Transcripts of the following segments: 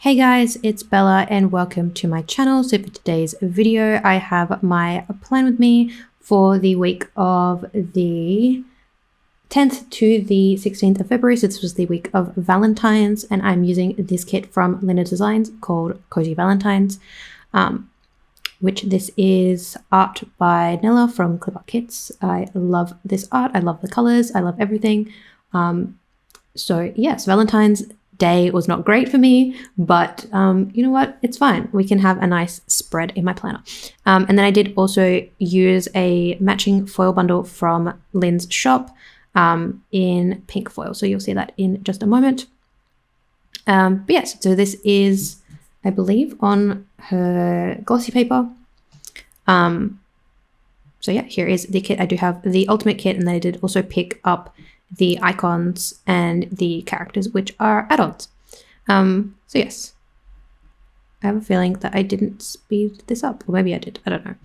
Hey guys, it's Bella and welcome to my channel. So for today's video, I have my plan with me for the week of the 10th to the 16th of February. So this was the week of Valentine's and I'm using this kit from Lynner Designs called Cozy Valentines, which this is art by Nella from Clipart Kits. I love this art. I love the colors. I love everything. So yes, Valentine's Day was not great for me, but you know what? It's fine. We can have a nice spread in my planner. And then I did also use a matching foil bundle from Lynn's shop in pink foil. So you'll see that in just a moment. But yes, so this is, I believe, on her glossy paper. So yeah, here is the kit. I do have the ultimate kit, and then I did also pick up the icons and the characters, which are add-ons. So yes, I have a feeling that I didn't speed this up, or maybe I did, I don't know.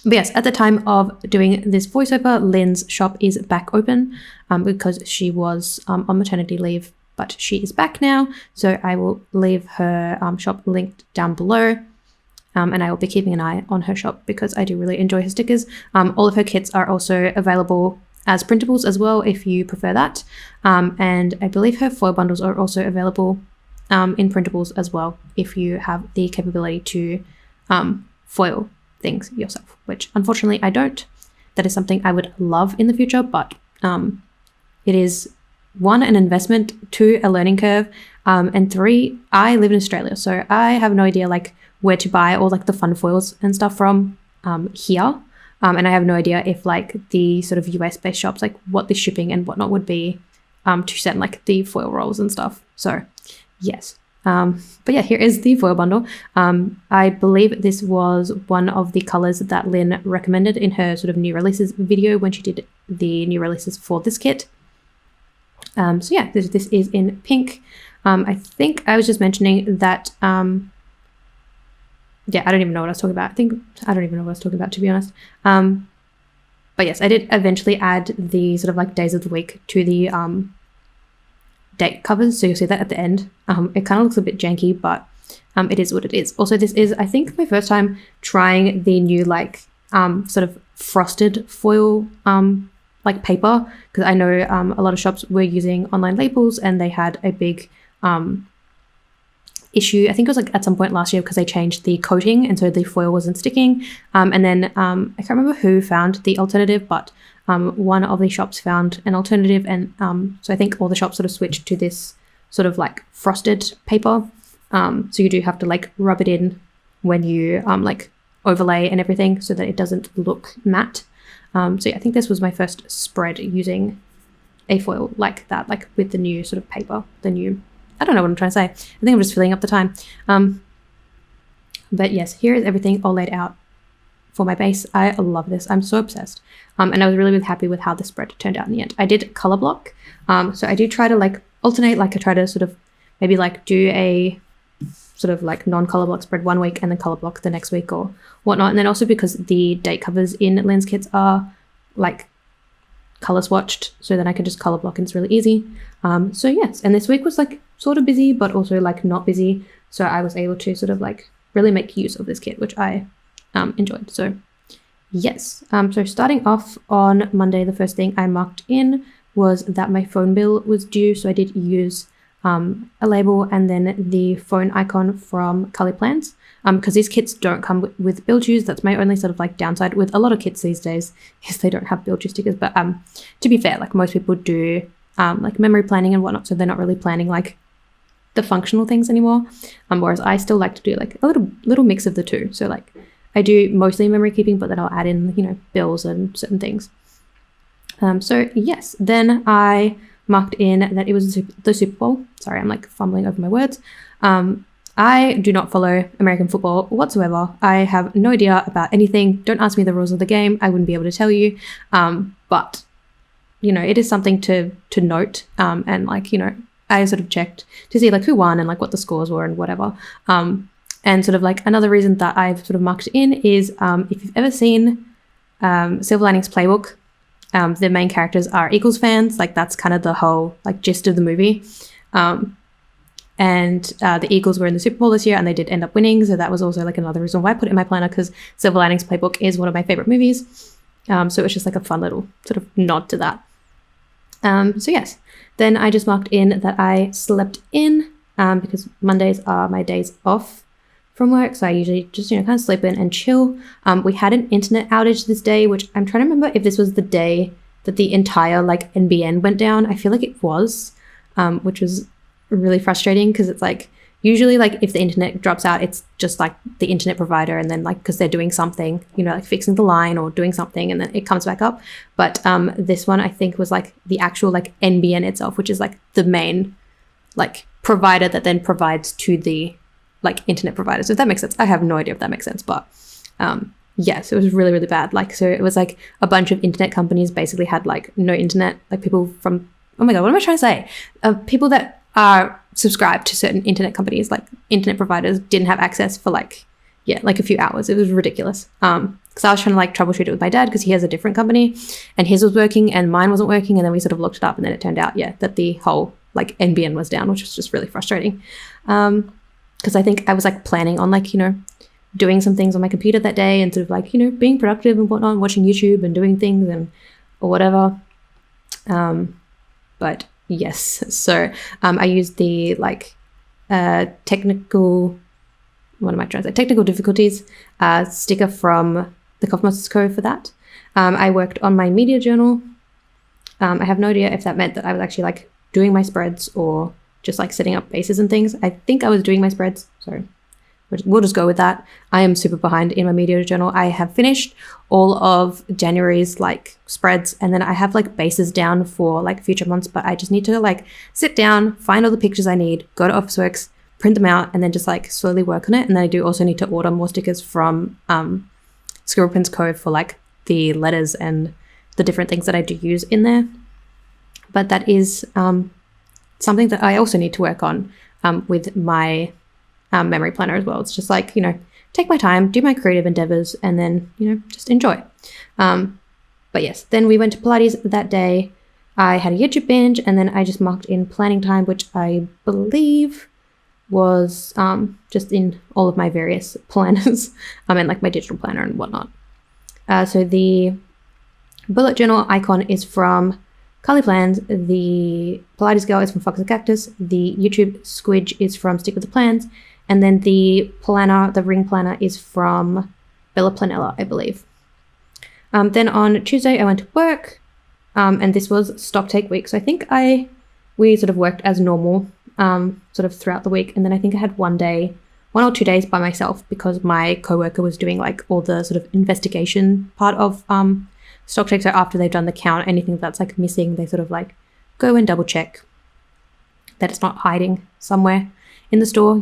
But yes, at the time of doing this voiceover, Lynn's shop is back open because she was on maternity leave, but she is back now. So I will leave her shop linked down below. And I will be keeping an eye on her shop because I do really enjoy her stickers. All of her kits are also available as printables as well if you prefer that, and I believe her foil bundles are also available in printables as well if you have the capability to foil things yourself, which unfortunately I don't. That is something I would love in the future, but it is one, an investment, two, a learning curve, and three, I live in Australia, so I have no idea like where to buy all like the fun foils and stuff from here. And I have no idea if like the sort of US based shops, like what the shipping and whatnot would be to send like the foil rolls and stuff. So yes. But yeah, here is the foil bundle. I believe this was one of the colors that Lynn recommended in her sort of new releases video when she did the new releases for this kit. So yeah, this is in pink. I think I was just mentioning that yeah, I don't even know what I was talking about. I don't even know what I was talking about, to be honest. But yes, I did eventually add the sort of like days of the week to the date covers. So you'll see that at the end. It kind of looks a bit janky, but it is what it is. Also, this is, I think, my first time trying the new like sort of frosted foil like paper, because I know a lot of shops were using online labels and they had a big issue. I think it was like at some point last year because they changed the coating and so the foil wasn't sticking. And then I can't remember who found the alternative, but one of the shops found an alternative, and so I think all the shops sort of switched to this sort of like frosted paper. So you do have to like rub it in when you like overlay and everything so that it doesn't look matte. So yeah, I think this was my first spread using a foil like that, like with the new sort of paper, I don't know what I'm trying to say. I think I'm just filling up the time. But yes, here is everything all laid out for my base. I love this. I'm so obsessed. And I was really happy with how the spread turned out in the end. I did color block. So I do try to like alternate, like I try to sort of maybe like do a sort of like non-color block spread one week and then color block the next week or whatnot. And then also because the date covers in Lynn's kits are like color swatched, so then I can just color block and it's really easy. So yes, and this week was like sort of busy but also like not busy, so I was able to sort of like really make use of this kit, which I enjoyed. So yes, so starting off on Monday, the first thing I marked in was that my phone bill was due, so I did use a label and then the phone icon from Color Plans, because these kits don't come with bill dues. That's my only sort of like downside with a lot of kits these days, is they don't have bill due stickers. But to be fair, like most people do like memory planning and whatnot, so they're not really planning like the functional things anymore, whereas I still like to do like a little mix of the two. So like I do mostly memory keeping, but then I'll add in, you know, bills and certain things. So yes, then I marked in that it was the Super Bowl. Sorry, I'm like fumbling over my words. I do not follow American football whatsoever. I have no idea about anything. Don't ask me the rules of the game. I wouldn't be able to tell you. But you know, it is something to note. And like, you know, I sort of checked to see like who won and like what the scores were and whatever. And sort of like another reason that I've sort of marked in is if you've ever seen Silver Linings Playbook, the main characters are Eagles fans. Like that's kind of the whole like gist of the movie. And the Eagles were in the Super Bowl this year and they did end up winning. So that was also like another reason why I put it in my planner, because Silver Linings Playbook is one of my favorite movies. So it was just like a fun little sort of nod to that. So yes, then I just marked in that I slept in because Mondays are my days off from work. So I usually just, kind of sleep in and chill. We had an internet outage this day, which I'm trying to remember if this was the day that the entire like NBN went down. I feel like it was, which was really frustrating because it's like usually like if the internet drops out, it's just like the internet provider and then like because they're doing something, like fixing the line or doing something and then it comes back up. But this one I think was like the actual like NBN itself, which is like the main like provider that then provides to the like internet providers. If that makes sense. I have no idea if that makes sense, but yes, it was really, really bad. Like, so it was like a bunch of internet companies basically had like no internet, like people from, oh my God, what am I trying to say? People that are subscribed to certain internet companies, like internet providers, didn't have access for like a few hours. It was ridiculous. Because I was trying to like troubleshoot it with my dad because he has a different company and his was working and mine wasn't working. And then we sort of looked it up and then it turned out, that the whole like NBN was down, which was just really frustrating. Because I think I was like planning on like, doing some things on my computer that day and sort of like, being productive and whatnot, watching YouTube and doing things and or whatever. But yes, so I used the like technical difficulties sticker from the 𝚜𝚑𝚘𝚗𝚎 for that. I worked on my media journal. I have no idea if that meant that I was actually like doing my spreads or just like setting up bases and things. I think I was doing my spreads, so we'll just go with that. I am super behind in my media journal. I have finished all of January's like spreads and then I have like bases down for like future months, but I just need to like sit down, find all the pictures I need, go to Officeworks, print them out and then just like slowly work on it. And then I do also need to order more stickers from 𝚜𝚑𝚘𝚗𝚎 for like the letters and the different things that I do use in there. But that is something that I also need to work on with my memory planner as well. It's just like, take my time, do my creative endeavors, and then, just enjoy. But yes, then we went to Pilates that day. I had a YouTube binge, and then I just marked in planning time, which I believe was just in all of my various planners, and like my digital planner and whatnot. So the bullet journal icon is from Carly Plans, the Pilates girl is from Fox and Cactus, the YouTube squidge is from Stick with the Plans, and then the planner, the ring planner, is from belleplannerco, I believe. Then on Tuesday, I went to work, and this was stock take week. So I think we sort of worked as normal, sort of throughout the week. And then I think I had 1 or 2 days by myself because my coworker was doing like all the sort of investigation part of stock take. So after they've done the count, anything that's like missing, they sort of like go and double check that it's not hiding somewhere in the store,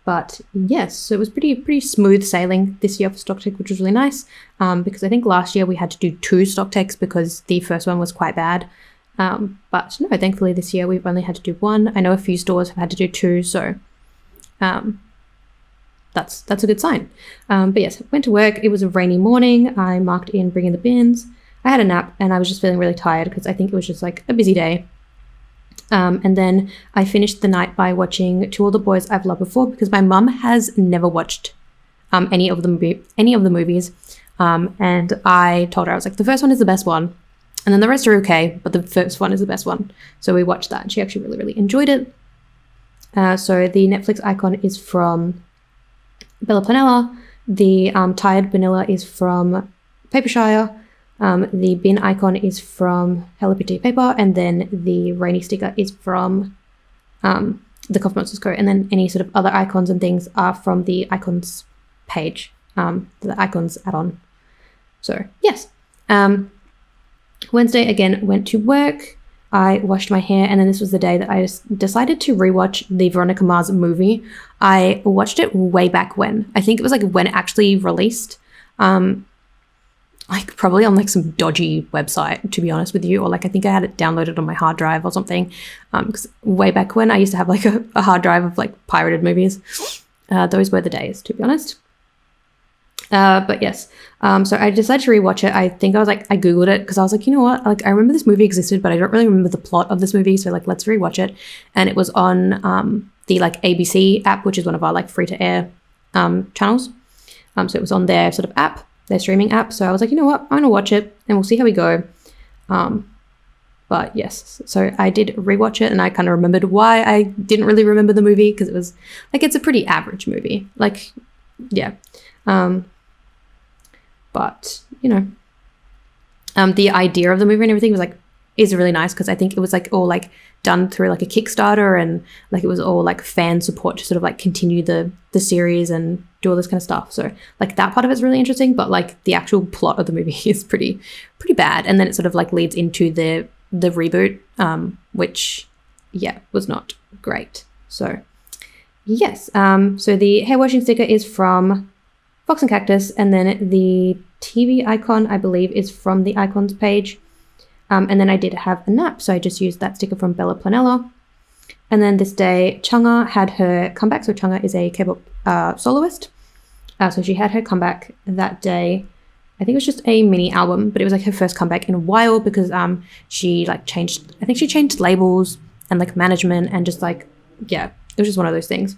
But yes, so it was pretty smooth sailing this year for stock take, which was really nice. Because I think last year we had to do 2 stock takes because the first one was quite bad. But no, thankfully this year we've only had to do 1. I know a few stores have had to do 2, so that's a good sign. But yes, went to work. It was a rainy morning. I marked in bringing the bins. I had a nap and I was just feeling really tired because I think it was just like a busy day. And then I finished the night by watching To All the Boys I've Loved Before because my mum has never watched any of the movies. And I told her, I was like, the first one is the best one. And then the rest are okay, but the first one is the best one. So we watched that and she actually really, really enjoyed it. So the Netflix icon is from belleplannerco. The Tired Vanilla is from Papershire. The bin icon is from Hello Kitty Paper, and then the rainy sticker is from the 𝚜𝚑𝚘𝚗𝚎, and then any sort of other icons and things are from the icons page, the icons add-on. So yes, Wednesday again went to work. I washed my hair, and then this was the day that I just decided to rewatch the Veronica Mars movie. I watched it way back when. I think it was like when it actually released. Like probably on like some dodgy website, to be honest with you, or like I think I had it downloaded on my hard drive or something. Because way back when I used to have like a hard drive of like pirated movies. Those were the days, to be honest. But yes, so I decided to rewatch it. I think I Googled it because I was like, you know what? Like, I remember this movie existed, but I don't really remember the plot of this movie. So like, let's rewatch it. And it was on the like ABC app, which is one of our like free to air channels. So it was on their sort of app, their streaming app. So I was like, you know what? I'm gonna watch it and we'll see how we go. But yes, so I did rewatch it and I kind of remembered why I didn't really remember the movie, because it was like, it's a pretty average movie. Like, yeah. But, you know, the idea of the movie and everything was like, is really nice, because I think it was like all like done through like a Kickstarter, and like it was all like fan support to sort of like continue the series and do all this kind of stuff. So like that part of it's really interesting, but like the actual plot of the movie is pretty bad. And then it sort of like leads into the reboot, which yeah, was not great. So yes, so the hair washing sticker is from Fox and Cactus, and then the TV icon, I believe, is from the icons page. And then I did have a nap, so I just used that sticker from Bella Planella. And then this day, 𝚑𝚘𝚗𝚡 had her comeback. So 𝚑𝚘𝚗𝚡 is a K-pop soloist. So she had her comeback that day. I think it was just a mini album, but it was like her first comeback in a while, because she like changed, I think she changed labels and like management, and just like, yeah, it was just one of those things.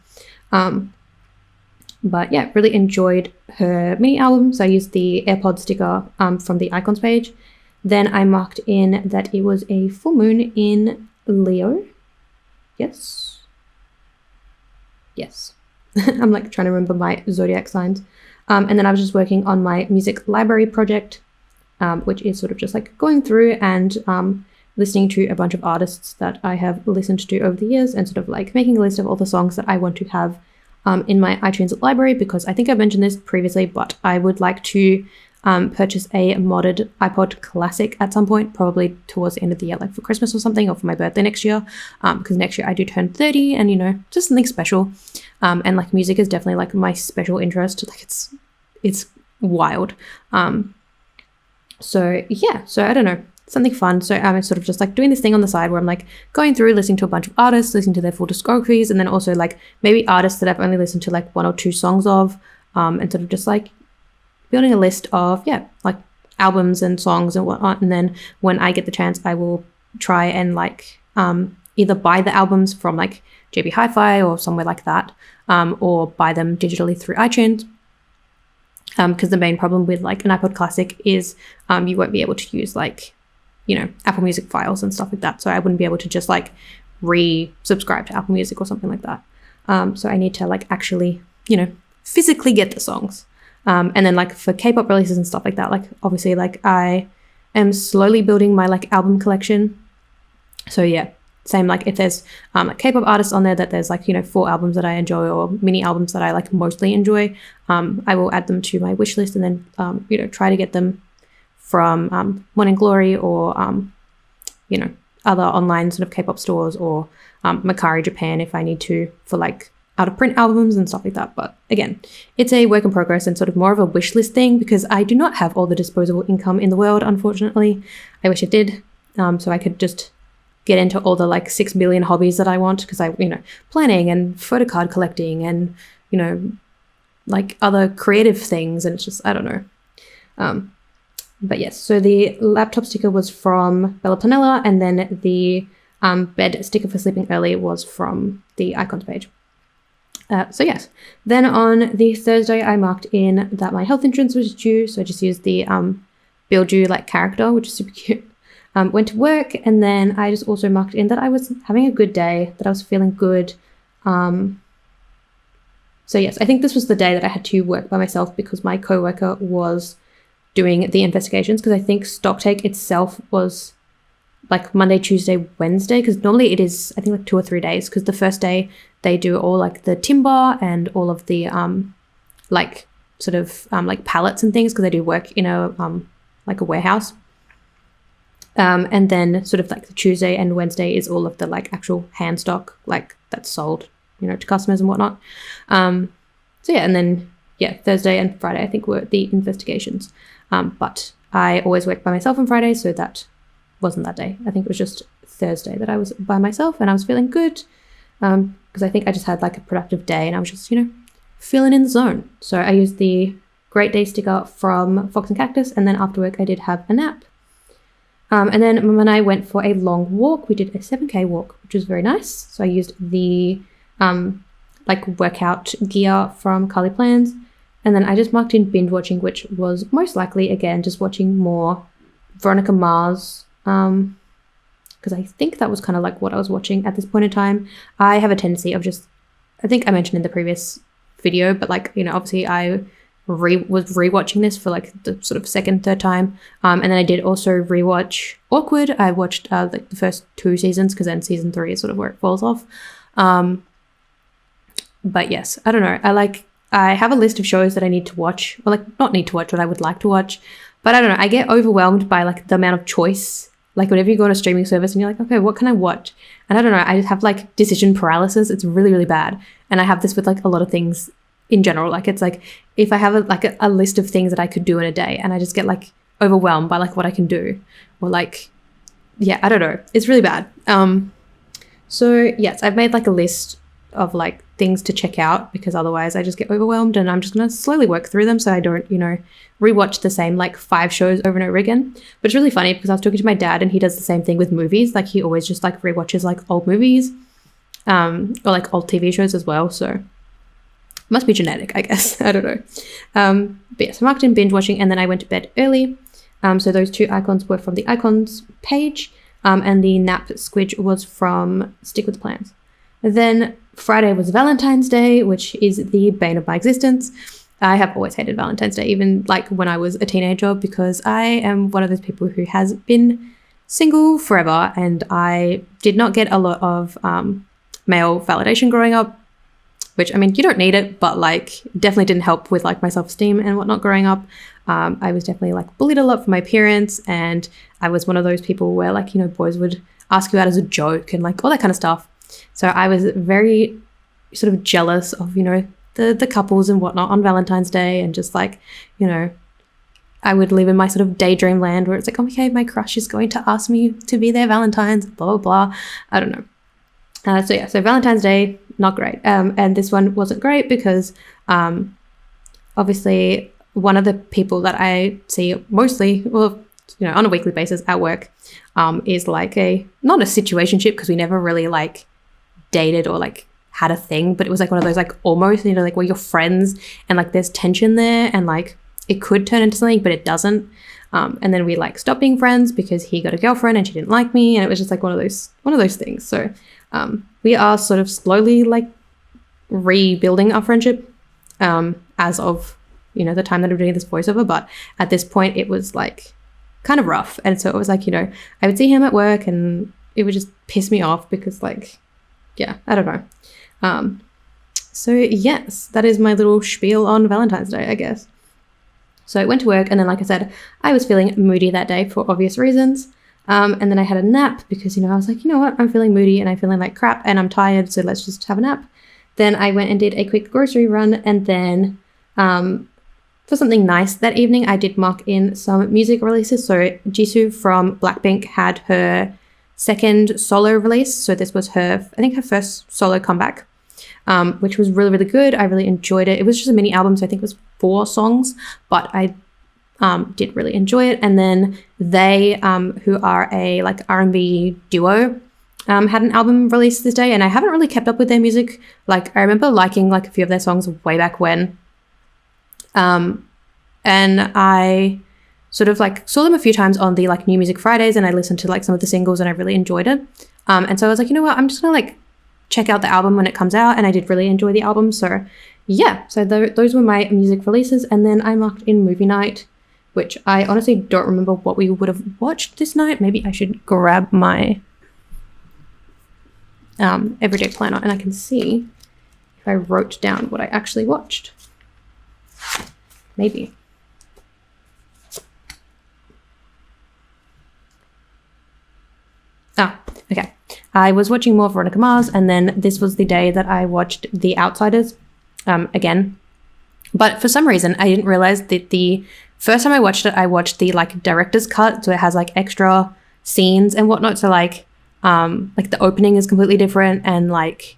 But yeah, really enjoyed her mini album. So I used the AirPod sticker from the icons page. Then I marked in that it was a full moon in Leo. Yes. Yes. I'm like trying to remember my zodiac signs. And then I was just working on my music library project, which is sort of just like going through and listening to a bunch of artists that I have listened to over the years, and sort of like making a list of all the songs that I want to have in my iTunes library, because I think I mentioned this previously, but I would like to purchase a modded iPod Classic at some point, probably towards the end of the year, like for Christmas or something, or for my birthday next year, because next year I do turn 30, and you know, just something special. And like music is definitely like my special interest. Like it's wild. So yeah, so I don't know, something fun. So I'm sort of just like doing this thing on the side where I'm like going through, listening to a bunch of artists, listening to their full discographies, and then also like maybe artists that I've only listened to like 1 or 2 songs of, and sort of just like building a list of, yeah, like albums and songs and whatnot. And then when I get the chance, I will try and like either buy the albums from like JB Hi-Fi or somewhere like that, or buy them digitally through iTunes. Because the main problem with like an iPod Classic is you won't be able to use like, you know, Apple Music files and stuff like that. So I wouldn't be able to just like re-subscribe to Apple Music or something like that. So I need to like actually, you know, physically get the songs. And then like for K-pop releases and stuff like that, like obviously like I am slowly building my like album collection. So yeah, same, like if there's like K-pop artists on there that there's like, you know, 4 albums that I enjoy, or mini albums that I like mostly enjoy, I will add them to my wish list, and then you know, try to get them from Morning Glory or you know, other online sort of K-pop stores, or Mercari Japan if I need to, for like out of print albums and stuff like that. But again, it's a work in progress and sort of more of a wish list thing, because I do not have all the disposable income in the world, unfortunately. I wish I did, so I could just get into all the like 6 billion hobbies that I want, because I, you know, planning and photo card collecting and, you know, like other creative things, and it's just, I don't know. But yes, so the laptop sticker was from Bella Planella, and then the bed sticker for sleeping early was from the icons page. So yes, then on the Thursday, I marked in that my health insurance was due, so I just used the Build You like character, which is super cute. Went to work, and then I just also marked in that I was having a good day, that I was feeling good. So yes, I think this was the day that I had to work by myself, because my coworker was doing the investigations, because I think stocktake itself was like Monday, Tuesday, Wednesday, because normally it is, I think, like 2 or 3 days, because the first day they do all like the timber and all of the like sort of like pallets and things, because they do work in a like a warehouse. And then sort of like the Tuesday and Wednesday is all of the like actual hand stock, like that's sold, you know, to customers and whatnot. So yeah, and then yeah, Thursday and Friday I think were the investigations. But I always work by myself on Friday, so that wasn't that day. I think it was just Thursday that I was by myself, and I was feeling good, because I think I just had like a productive day, and I was just, you know, feeling in the zone. So I used the Great Day sticker from Fox and Cactus, and then after work I did have a nap. And then Mum and I went for a long walk. We did a 7K walk, which was very nice. So I used the like workout gear from Carly Plans, and then I just marked in binge watching, which was most likely again just watching more Veronica Mars, because I think that was kind of like what I was watching at this point in time. I have a tendency of just, I think I mentioned in the previous video, but like, you know, obviously I was rewatching this for like the sort of second, third time, and then I did also rewatch Awkward. I watched like the first 2 seasons, because then season 3 is sort of where it falls off. But yes, I don't know. I have a list of shows that I need to watch, or like not need to watch, but I would like to watch. But I don't know. I get overwhelmed by like the amount of choice. Like whenever you go on a streaming service and you're like, okay, what can I watch? And I don't know. I just have like decision paralysis. It's really, really bad. And I have this with like a lot of things in general. Like it's like if I have a list of things that I could do in a day, and I just get like overwhelmed by like what I can do, or like, yeah, I don't know. It's really bad. So yes, I've made like a list of like things to check out, because otherwise I just get overwhelmed, and I'm just going to slowly work through them so I don't, you know, rewatch the same like 5 shows over and over again. But it's really funny because I was talking to my dad, and he does the same thing with movies. Like he always just like rewatches like old movies, or like old TV shows as well. So must be genetic, I guess. I don't know. But yeah, so I marked in binge watching, and then I went to bed early. So those 2 icons were from the icons page, and the nap squidge was from Stick With Plans. Then Friday was Valentine's Day, which is the bane of my existence. I have always hated Valentine's Day, even like when I was a teenager, because I am one of those people who has been single forever, and I did not get a lot of male validation growing up, which, I mean, you don't need it, but like definitely didn't help with like my self-esteem and whatnot growing up. I was definitely like bullied a lot from my parents, and I was one of those people where like, you know, boys would ask you out as a joke and like all that kind of stuff. So I was very sort of jealous of, you know, the couples and whatnot on Valentine's Day, and just like, you know, I would live in my sort of daydream land where it's like, oh, okay, my crush is going to ask me to be their Valentine's, blah, blah, blah. I don't know. So yeah, so Valentine's Day, not great. And this one wasn't great because obviously one of the people that I see mostly, well, you know, on a weekly basis at work, is like not a situationship, because we never really like dated or like had a thing, but it was like one of those like almost, you know, like where you're friends and like there's tension there, and like it could turn into something, but it doesn't. And then we like stopped being friends because he got a girlfriend and she didn't like me, and it was just like one of those things. So we are sort of slowly like rebuilding our friendship as of, you know, the time that I'm doing this voiceover. But at this point it was like kind of rough, and so it was like, you know, I would see him at work and it would just piss me off because like, yeah, I don't know. So yes, that is my little spiel on Valentine's Day, I guess. So I went to work, and then like I said, I was feeling moody that day for obvious reasons. And then I had a nap because, you know, I was like, you know what, I'm feeling moody and I'm feeling like crap and I'm tired, so let's just have a nap. Then I went and did a quick grocery run, and then for something nice that evening, I did mark in some music releases. So Jisoo from Blackpink had her second solo release. So this was her, I think her first solo comeback, which was really, really good. I really enjoyed it. It was just a mini album, so I think it was 4 songs, but I did really enjoy it. And then they, who are a like R&B duo, had an album released this day, and I haven't really kept up with their music. Like I remember liking like a few of their songs way back when. And I sort of like saw them a few times on the like New Music Fridays, and I listened to like some of the singles and I really enjoyed it. And so I was like, you know what, I'm just gonna like check out the album when it comes out, and I did really enjoy the album. So yeah, so those were my music releases. And then I marked in movie night, which I honestly don't remember what we would have watched this night. Maybe I should grab my everyday planner and I can see if I wrote down what I actually watched. Maybe. Okay. I was watching more Veronica Mars, and then this was the day that I watched The Outsiders again. But for some reason, I didn't realize that the first time I watched it, I watched the like director's cut, so it has like extra scenes and whatnot. So like the opening is completely different, and like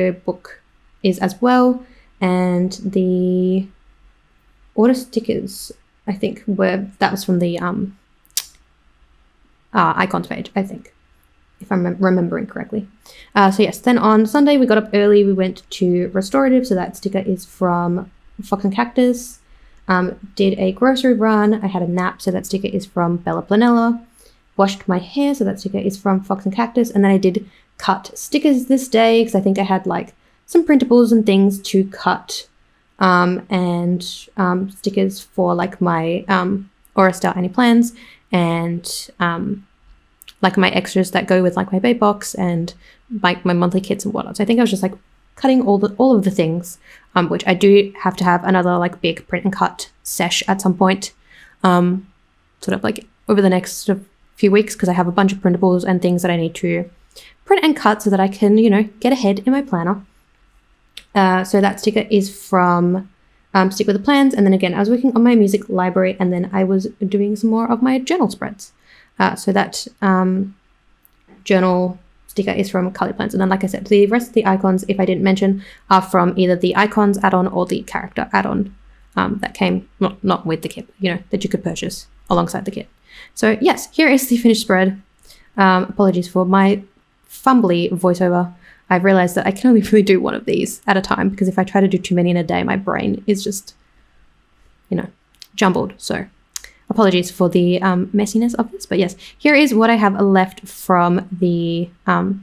audiobook is as well. And the order stickers, I think, that was from the icons page, I think, if I'm remembering correctly. So yes, then on Sunday we got up early, we went to Restorative, so that sticker is from Fox and Cactus. Did a grocery run, I had a nap, so that sticker is from belleplannerco. Washed my hair, so that sticker is from Fox and Cactus. And then I did cut stickers this day, because I think I had like some printables and things to cut, and stickers for like my Aura Style Annie plans, and like my extras that go with like my babe box and like my monthly kits and whatnot. So I think I was just like cutting all of the things, which I do have to have another like big print and cut sesh at some point, sort of like over the next sort of few weeks, because I have a bunch of printables and things that I need to print and cut so that I can, you know, get ahead in my planner. So that sticker is from Stick With The Plans. And then again, I was working on my music library, and then I was doing some more of my journal spreads. So that journal sticker is from Cully Plans. And then, like I said, the rest of the icons, if I didn't mention, are from either the icons add-on or the character add-on that came, not with the kit, you know, that you could purchase alongside the kit. So yes, here is the finished spread. Apologies for my fumbly voiceover. I've realized that I can only really do one of these at a time, because if I try to do too many in a day, my brain is just, you know, jumbled. So apologies for the messiness of this, but yes, here is what I have left from the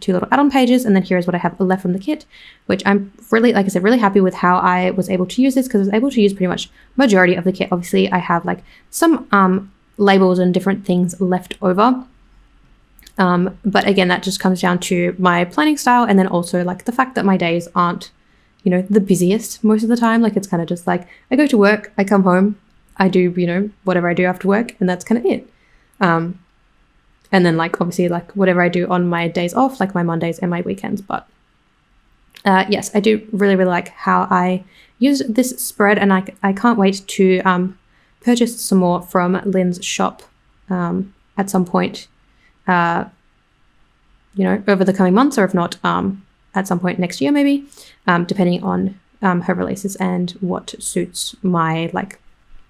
two little add-on pages, and then here is what I have left from the kit, which I'm really, like I said, really happy with how I was able to use this, because I was able to use pretty much majority of the kit. Obviously, I have like some labels and different things left over. But again, that just comes down to my planning style, and then also like the fact that my days aren't, you know, the busiest most of the time. Like it's kind of just like I go to work, I come home, I do, you know, whatever I do after work, and that's kind of it. And then like obviously like whatever I do on my days off, like my Mondays and my weekends. But yes, I do really like how I use this spread, and I can't wait to purchase some more from Lynn's shop at some point. You know, over the coming months, or if not, at some point next year, maybe, depending on her releases and what suits my, like,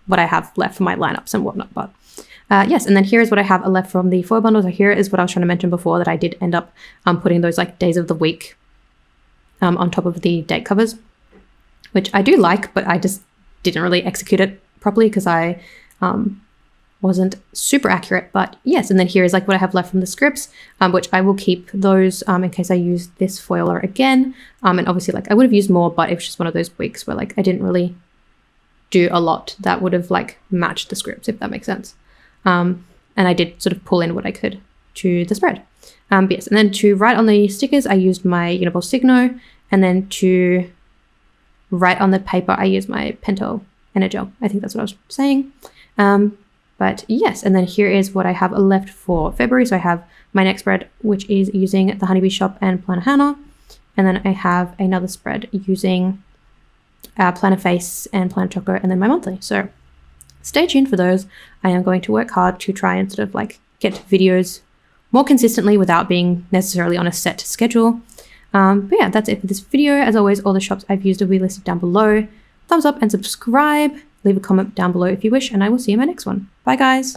what I have left for my lineups and whatnot. But yes, and then here is what I have left from the foil bundles. So here is what I was trying to mention before, that I did end up putting those like days of the week on top of the date covers, which I do like, but I just didn't really execute it properly because I wasn't super accurate. But yes, and then here is like what I have left from the scripts, which I will keep those in case I use this foiler again. And obviously like I would have used more, but it was just one of those weeks where like I didn't really do a lot that would have like matched the scripts, if that makes sense. And I did sort of pull in what I could to the spread. But yes, and then to write on the stickers, I used my Uniball Signo, and then to write on the paper, I used my Pentel Energel. I think that's what I was saying. But yes, and then here is what I have left for February. So I have my next spread, which is using the Honeybee Shop and Planner Hannah. And then I have another spread using Planner Face and Planner Choco, and then my monthly. So stay tuned for those. I am going to work hard to try and sort of like get videos more consistently without being necessarily on a set schedule. But yeah, that's it for this video. As always, all the shops I've used will be listed down below. Thumbs up and subscribe. Leave a comment down below if you wish, and I will see you in my next one. Bye, guys.